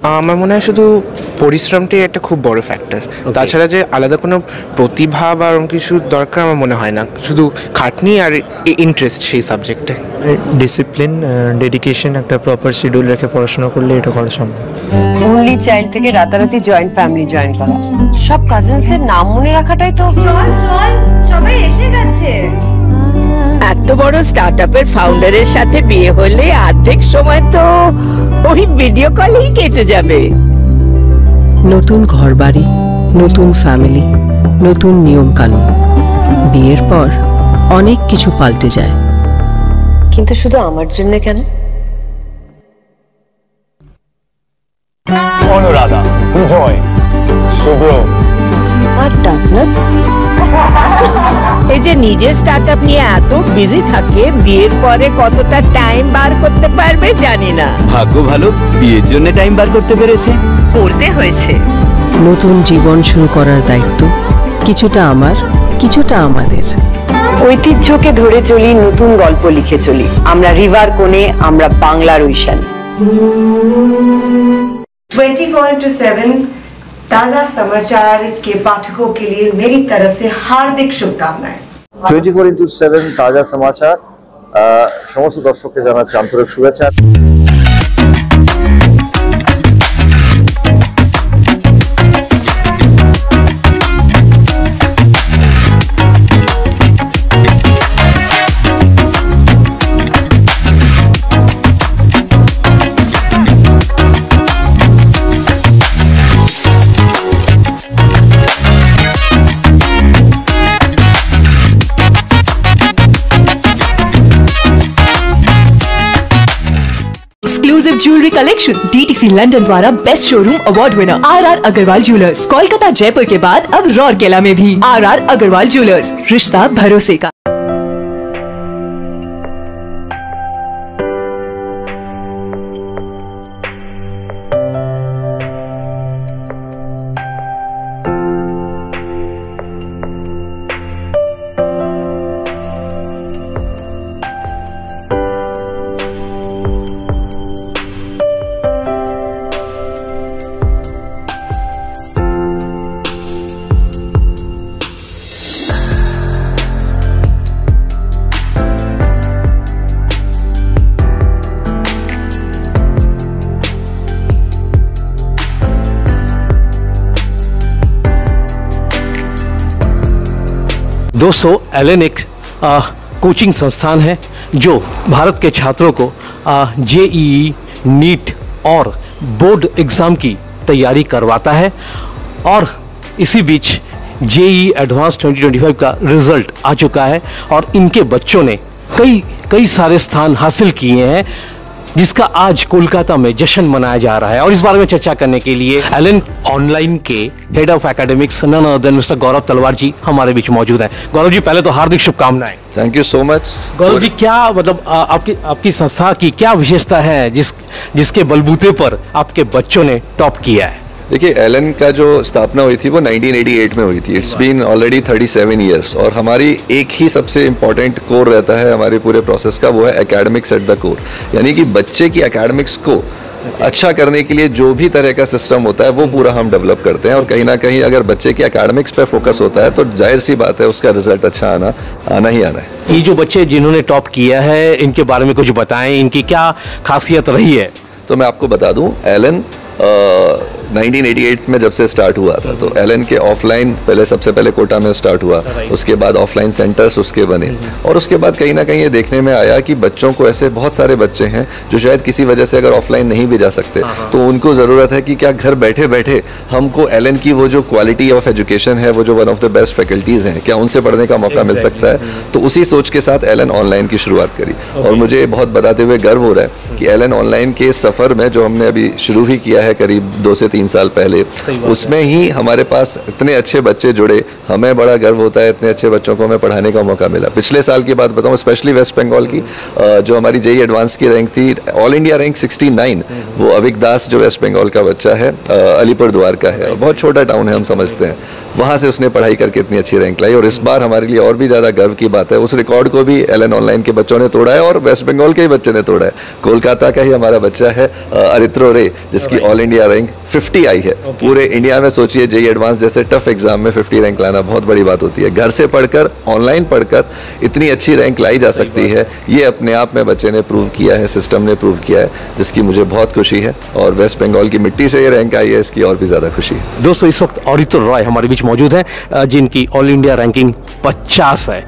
আমার মনে হয় শুধু পরিশ্রমটাই একটা খুব বড় ফ্যাক্টর। তাছাড়া যে আলাদা কোনো প্রতিভা বা এরকম কিছু দরকার আমার মনে হয় না, শুধু খাটনি আর ইন্টারেস্ট সেই সাবজেক্টে। ডিসিপ্লিন, ডেডিকেশন, একটা প্রপার শিডিউল রেখে পড়াশোনা করলে এটা করা সম্ভব। অনলি চাইল্ড থেকে রাতারাতি জয়েন্ট ফ্যামিলি জয়েন করা, সব কাজিনসদের নাম মনে রাখাটাই তো। চল চল, সবাই এসে গেছে। এত বড় স্টার্টআপের ফাউন্ডারের সাথে বিয়ে হলে অর্ধেক সময় তো ওই ভিডিও কলেই কেটে যাবে। নতুন ঘরবাড়ি, নতুন ফ্যামিলি, নতুন নিয়ম কানুন। বিয়ের পর অনেক কিছু পাল্টে যায়, কিন্তু শুধু আমার জন্য কেন? অনুরাধা, বিজয়, শুভ্র আর ডাকনাথ এই যে নিজের স্টার্টআপ নিয়ে এত বিজি থাকে, বিয়ের পরে কতটা টাইম বার করতে পারবে জানি না। ভাগ্য ভালো, বিয়ের জন্য টাইম বার করতে পেরেছে। করতে হয়েছে। নতুন জীবন শুরু করার দায়িত্ব কিছুটা আমার, কিছুটা আমাদের। ঐতিহ্যকে ধরে চলি, নতুন গল্প লিখে চলি। আমরা রিভার কোণে, আমরা বাংলার ঐশানী। 24/7 ताजा समाचार के पाठकों के लिए मेरी तरफ से हार्दिक शुभकामनाएं। 24/7 ताजा समाचार समस्त दर्शकों জানাচ্ছি আন্তরিক শুভেচ্ছা। Exclusive jewellery collection DTC London द्वारा best showroom award winner RR Agarwal jewellers, Kolkata Jaipur के बाद अब रौरकेला में भी RR अग्रवाल ज्वेलर्स, रिश्ता भरोसे का। दोस्तों, एलन एक कोचिंग संस्थान है जो भारत के छात्रों को JEE, नीट और बोर्ड एग्ज़ाम की तैयारी करवाता है। और इसी बीच JEE एडवांस 2025 का रिज़ल्ट आ चुका है और इनके बच्चों ने कई सारे स्थान हासिल किए हैं, जिसका आज कोलकाता में जश्न मनाया जा रहा है। और इस बारे में चर्चा करने के लिए एलन ऑनलाइन के head of academics none other than mister Gaurav Talwar ji हमारे बीच मौजूद हैं। गौरव जी, पहले तो हार्दिक शुभकामनाएं। Thank you so much. Gaurav ji, क्या मतलब आपकी संस्था की क्या विशेषता है जिसके बलबूते पर आपके बच्चों ने टॉप किया है? देखिए, एलन का जो स्थापना हुई थी वो 1988 में हुई थी। It's been already 37 years. और हमारी एक ही सबसे इम्पॉर्टेंट कोर रहता है हमारे पूरे प्रोसेस का, वो है एकेडमिक्स एट द कोर। यानी कि बच्चे की एकेडमिक्स को अच्छा करने के लिए जो भी तरह का सिस्टम होता है वो पूरा हम डेवलप करते हैं। और कहीं ना कहीं अगर बच्चे की एकेडमिक्स पे फोकस होता है तो जाहिर सी बात है उसका रिजल्ट अच्छा आना ही आना है। ये जो बच्चे जिन्होंने टॉप किया है, इनके बारे में कुछ बताएं, इनकी क्या खासियत रही है? तो मैं आपको बता दूं, एलन 1988 में जब से स्टार्ट हुआ था, तो एलन के ऑफलाइन सबसे पहले कोटा में स्टार्ट हुआ, उसके बाद ऑफलाइन सेंटर्स उसके बने। और उसके बाद कहीं ना कहीं ये देखने में आया कि बच्चों को, ऐसे बहुत सारे बच्चे हैं जो शायद किसी वजह से अगर ऑफलाइन नहीं भी जा सकते, तो उनको ज़रूरत है कि क्या घर बैठे बैठे हमको एलन की वो जो क्वालिटी ऑफ एजुकेशन है, वो जो one of the best faculties हैं, क्या उनसे पढ़ने का मौका मिल सकता है। तो उसी सोच के साथ एलन ऑनलाइन की शुरुआत करी। और मुझे बहुत बताते हुए गर्व हो रहा है कि एलन ऑनलाइन के सफ़र में जो हमने अभी शुरू ही किया है करीब 2 से 3 3 साल पहले, उसमें ही हमारे पास इतने अच्छे बच्चे जुड़े, हमें बड़ा गर्व होता है इतने अच्छे बच्चों को हमें पढ़ाने का मौका मिला। पिछले साल की बात बताऊं, स्पेशली वेस्ट बंगाल की, जो हमारी जेईई एडवांस की रैंक थी, ऑल इंडिया रैंक 69, वो अविक दास जो वेस्ट बंगाल का बच्चा है, अलीपुर द्वार का है, बहुत छोटा टाउन है हम समझते हैं, वहाँ से उसने पढ़ाई करके इतनी अच्छी रैंक लाई। और इस बार हमारे लिए और भी ज़्यादा गर्व की बात है, उस रिकॉर्ड को भी एलन ऑनलाइन के बच्चों ने तोड़ा है और वेस्ट बंगाल के ही बच्चे ने तोड़ा है। कोलकाता का ही हमारा बच्चा है अरित्रो रे, जिसकी ऑल इंडिया रैंक 50 आई है। पूरे इंडिया में सोचिए, जेईई एडवांस जैसे टफ एग्जाम में 50 रैंक लाना बहुत बड़ी बात होती है। घर से पढ़कर, ऑनलाइन पढ़कर इतनी अच्छी रैंक लाई जा सकती है, ये अपने आप में बच्चे ने प्रूव किया है, सिस्टम ने प्रूव किया है, जिसकी मुझे बहुत खुशी है। और वेस्ट बंगाल की मिट्टी से ये रैंक आई है, इसकी और भी ज़्यादा खुशी है। दोस्तों, इस वक्त अरित्रो रॉय हमारे बीच मौजूद है, जिनकी ऑल इंडिया रैंकिंग 50 है।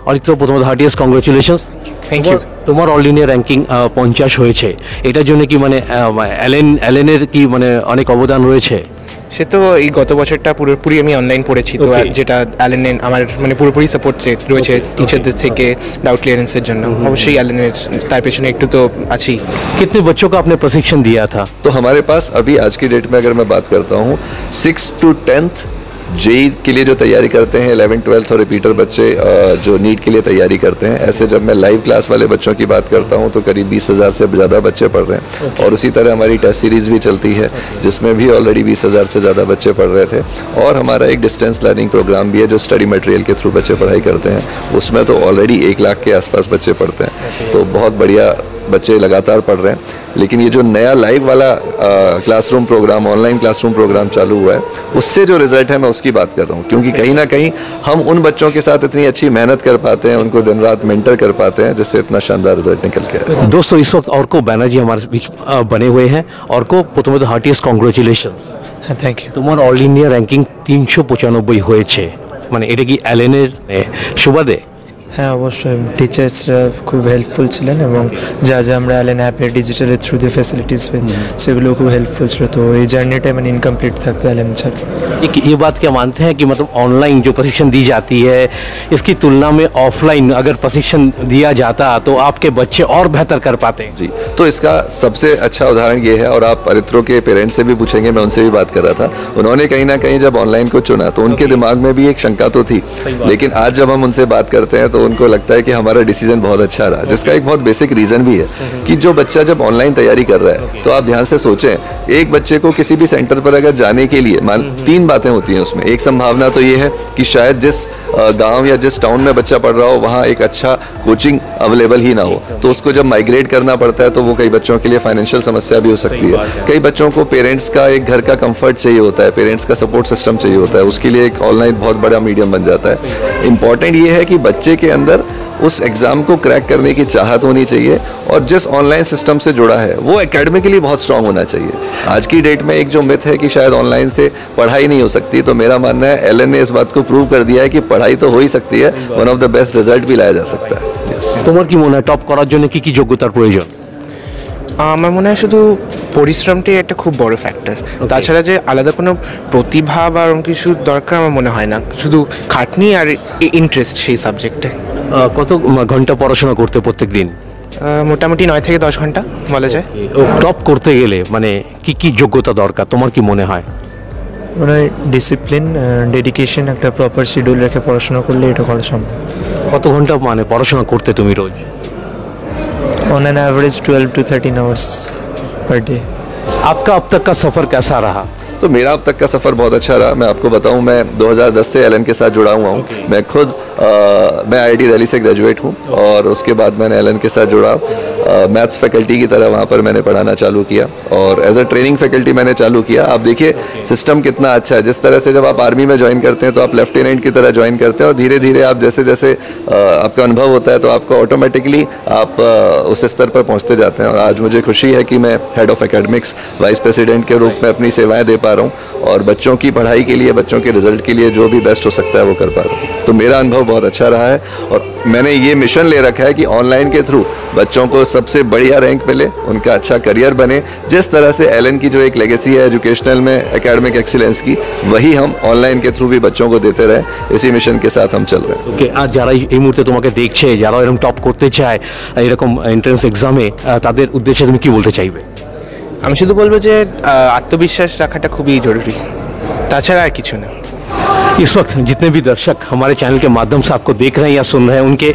অরিত্র, প্রথমত হার্টিয়েস্ট কংগ্রেচুলেশনস। Thank you. তোমার অল ইন্ডিয়া র্যাঙ্কিং 50 হয়েছে, এটার জন্য কি মানে অ্যালেনের কি মানে অনেক অবদান রয়েছে? সে তো এই গত বছরটা পুরোপুরি আমি অনলাইন পড়েছি, তো যেটা অ্যালেনের আমার মানে পুরোপুরি সাপোর্ট রয়েছে টিচারদের থেকে ডাউট ক্লিয়ারেন্সের জন্য। অবশ্যই অ্যালেনের তার পেছনে একটু তো আছেই। कितने बच्चों को आपने प्रशिक्षण दिया था? तो हमारे पास अभी आज की डेट में अगर मैं बात करता हूँ, 6 to 10th जेई के लिए जो तैयारी करते हैं, 11th 12th और रिपीटर बच्चे जो नीट के लिए तैयारी करते हैं, ऐसे जब मैं लाइव क्लास वाले बच्चों की बात करता हूं तो करीब 20,000 से ज़्यादा बच्चे पढ़ रहे हैं। और उसी तरह हमारी टेस्ट सीरीज़ भी चलती है, जिसमें भी ऑलरेडी 20,000 से ज़्यादा बच्चे पढ़ रहे थे। और हमारा एक डिस्टेंस लर्निंग प्रोग्राम भी है, जो स्टडी मटेरियल के थ्रू बच्चे पढ़ाई करते हैं, उसमें तो ऑलरेडी 1 लाख के आसपास बच्चे पढ़ते हैं। तो बहुत बढ़िया बच्चे लगातार पढ़ रहे हैं। लेकिन ये जो नया लाइव वाला classroom programme, online classroom programme चालू हुआ है, उससे जो रिजल्ट है मैं उसकी बात कर रहा हूँ, क्योंकि कहीं ना कहीं हम उन बच्चों के साथ इतनी अच्छी मेहनत कर पाते हैं, उनको दिन रात मेंटर कर पाते हैं, जिससे इतना शानदार रिजल्ट निकल के आया। दोस्तों, इस वक्त अर्को बैनर्जी हमारे बीच बने हुए हैं। अर्को, প্রথমত হার্টিয়েস্ট কংগ্রেচুলেশনস। হ্যাঁ, থ্যাংক ইউ। তোমার অল ইন্ডিয়া র্যাঙ্কিং 395 হয়েছে, মানে এটা কি অ্যালেনের সুবাদে? হ্যাঁ, অবশ্যই টিচার্সরা খুব হেল্পফুল ছিলেন এবং যা যা আমরা অ্যালেন অ্যাপের ডিজিটালের থ্রু দিয়ে ফ্যাসিলিটিস পেয়ে সেগুলো খুব হেল্পফুল ছিল। তো এই জার্নিটা মানে ইনকমপ্লিট থাকতো অ্যালেন ছাড়া। ये बात क्या मानते हैं कि मतलब ऑनलाइन जो प्रशिक्षण दी जाती है, इसकी तुलना में ऑफलाइन अगर प्रशिक्षण दिया जाता तो आपके बच्चे और बेहतर कर पाते हैं? जी, तो इसका सबसे अच्छा उदाहरण ये है, और आप अरित्रो के पेरेंट्स से भी पूछेंगे, मैं उनसे भी बात कर रहा था, उन्होंने कहीं ना कहीं जब ऑनलाइन को चुना तो उनके दिमाग में भी एक शंका तो थी, लेकिन आज जब हम उनसे बात करते हैं तो उनको लगता है कि हमारा डिसीजन बहुत अच्छा रहा, जिसका एक बहुत बेसिक रीज़न भी है कि जो बच्चा जब ऑनलाइन तैयारी कर रहा है, तो आप ध्यान से सोचें, एक बच्चे को किसी भी सेंटर पर अगर जाने के लिए 3 बातें होती हैं उसमें। एक संभावना तो ये है कि शायद जिस गांव या जिस टाउन में बच्चा पढ़ रहा हो, वहाँ एक अच्छा कोचिंग अवेलेबल ही ना हो, तो उसको जब माइग्रेट करना पड़ता है तो वो कई बच्चों के लिए फाइनेंशियल समस्या भी हो सकती है। कई बच्चों को पेरेंट्स का एक घर का कंफर्ट चाहिए होता है, पेरेंट्स का सपोर्ट सिस्टम चाहिए होता है, उसके लिए एक ऑनलाइन बहुत बड़ा मीडियम बन जाता है। इम्पॉर्टेंट ये है कि बच्चे के अंदर उस एग्ज़ाम को क्रैक करने की चाहत होनी चाहिए, और जिस ऑनलाइन सिस्टम से जुड़ा है वो एकेडमिकली बहुत स्ट्रांग होना चाहिए। आज की डेट में एक जो मिथ है कि शायद ऑनलाइन से पढ़ाई नहीं हो सकती, तो मेरा मानना है एलन ने इस बात को प्रूव कर दिया है कि पढ़ाई तो हो ही सकती है, one of the best result भी लाया जा सकता है। তোমার কি মনে হয় টপ করার জন্য কি কি যোগ্যতার প্রয়োজন? আমার মনে হয় শুধু পরিশ্রমটাই একটা খুব বড় ফ্যাক্টর, তাছাড়া যে আলাদা কোনো প্রতিভা বা এরকম কিছু দরকার আমার মনে হয় না, শুধু খাটনি আর ইন্টারেস্ট সেই সাবজেক্টে। কত ঘন্টা পড়াশোনা করতে প্রত্যেক দিন? মোটামুটি 9 থেকে 10 ঘন্টা বলা যায়। টপ করতে গেলে মানে কি কি যোগ্যতা দরকার তোমার কি মনে হয়? মানে ডিসিপ্লিন, ডেডিকেশন, একটা প্রপার শিডিউল রেখে পড়াশোনা করলে এটা করা সম্ভব। কত ঘন্টা মানে পড়াশোনা করতে তুমি রোজ? On an average 12 to 13 hours per day. आपका अब तक का सफ़र कैसा रहा? तो मेरा अब तक का सफ़र बहुत अच्छा रहा। मैं आपको बताऊं, मैं 2010 से एलन के साथ जुड़ा हुआ हूं। मैं खुद मैं IIT दिल्ली से ग्रेजुएट हूं, और उसके बाद मैंने एलन के साथ जुड़ा, मैथ्स फैकल्टी की तरह वहाँ पर मैंने पढ़ाना चालू किया, और एज अ ट्रेनिंग फैकल्टी मैंने चालू किया। आप देखिए सिस्टम कितना अच्छा है, जिस तरह से जब आप आर्मी में ज्वाइन करते हैं तो आप लेफ्टिनेंट की तरह ज्वाइन करते हैं, और धीरे धीरे आप जैसे जैसे आपका अनुभव होता है तो आपको ऑटोमेटिकली आप उस स्तर पर पहुँचते जाते हैं। और आज मुझे खुशी है कि मैं head of academics, vice president के रूप में अपनी सेवाएँ दे पा रहा हूँ, और बच्चों की पढ़ाई के लिए, बच्चों के रिजल्ट के लिए जो भी बेस्ट हो सकता है वो कर पा रहा हूँ। तो मेरा अनुभव बहुत अच्छा रहा है, और मैंने ये मिशन ले रखा है कि ऑनलाइन के थ्रू बच्चों को सबसे बढ़िया रैंक मिले, उनका अच्छा करियर बने। जिस तरह से एलन की जो एक लेगेसी है एजुकेशनल में एकेडमिक एक्सीलेंस की, वही हम ऑनलाइन के थ्रू भी बच्चों को देते रहे। इसी मिशन के साथ हम चल रहे हैं। ওকে, আর যারা এই মুহূর্তে তোমাকে দেখছে, যারা এরকম টপ করতে চায় এরকম এন্ট্রান্স এক্সামে, তাদের উদ্দেশ্যে তুমি কি বলতে চাইবে? আমি শুধু বলবো যে আত্মবিশ্বাস রাখাটা খুবই জরুরি, তাছাড়া আর কিছু না। इस वक्त जितने भी दर्शक हमारे चैनल के माध्यम से आपको देख रहे हैं या सुन रहे हैं, उनके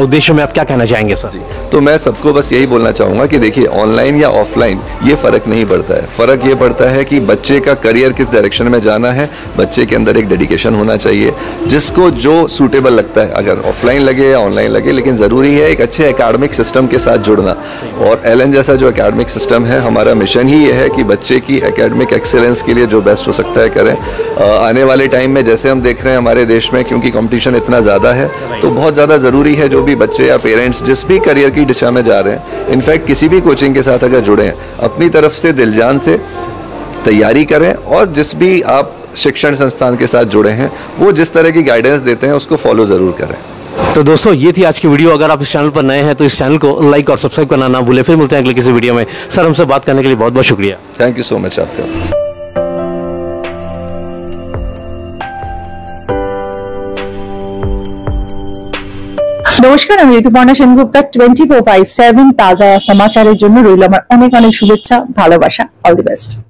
उद्देश्य में आप क्या कहना चाहेंगे सर? तो मैं सबको बस यही बोलना चाहूँगा कि देखिए, ऑनलाइन या ऑफलाइन ये फ़र्क नहीं पड़ता है। फ़र्क ये पड़ता है कि बच्चे का करियर किस डायरेक्शन में जाना है, बच्चे के अंदर एक डेडिकेशन होना चाहिए, जिसको जो सूटेबल लगता है, अगर ऑफलाइन लगे या ऑनलाइन लगे, लेकिन ज़रूरी है एक अच्छे एकेडमिक सिस्टम के साथ जुड़ना। और एलन जैसा जो एकेडमिक सिस्टम है, हमारा मिशन ही ये है कि बच्चे की एकेडमिक एक्सेलेंस के लिए जो बेस्ट हो सकता है करें। आने वाले टाइम में जैसे हम देख रहे हैं हमारे देश में, क्योंकि कंपटीशन इतना ज़्यादा है, तो बहुत ज़्यादा ज़रूरी है जो भी बच्चे या पेरेंट्स जिस भी करियर की दिशा में जा रहे हैं, इनफैक्ट किसी भी कोचिंग के साथ अगर जुड़े हैं, अपनी तरफ से दिलजान से तैयारी करें, और जिस भी आप शिक्षण संस्थान के साथ जुड़े हैं वो जिस तरह की गाइडेंस देते हैं उसको फॉलो ज़रूर करें। तो दोस्तों, ये थी आज की वीडियो। अगर आप इस चैनल पर नए हैं तो इस चैनल को लाइक और सब्सक्राइब करना ना भूलें। फिर मिलते हैं अगले किसी वीडियो में। सर, हमसे बात करने के लिए बहुत बहुत शुक्रिया। थैंक यू सो मच आपका। নমস্কার, আমি ঋতুপর্ণা সেনগুপ্তা। 24/7 তাজা সমাচারের জন্য রইল আমার অনেক অনেক শুভেচ্ছা, ভালোবাসা। All the best.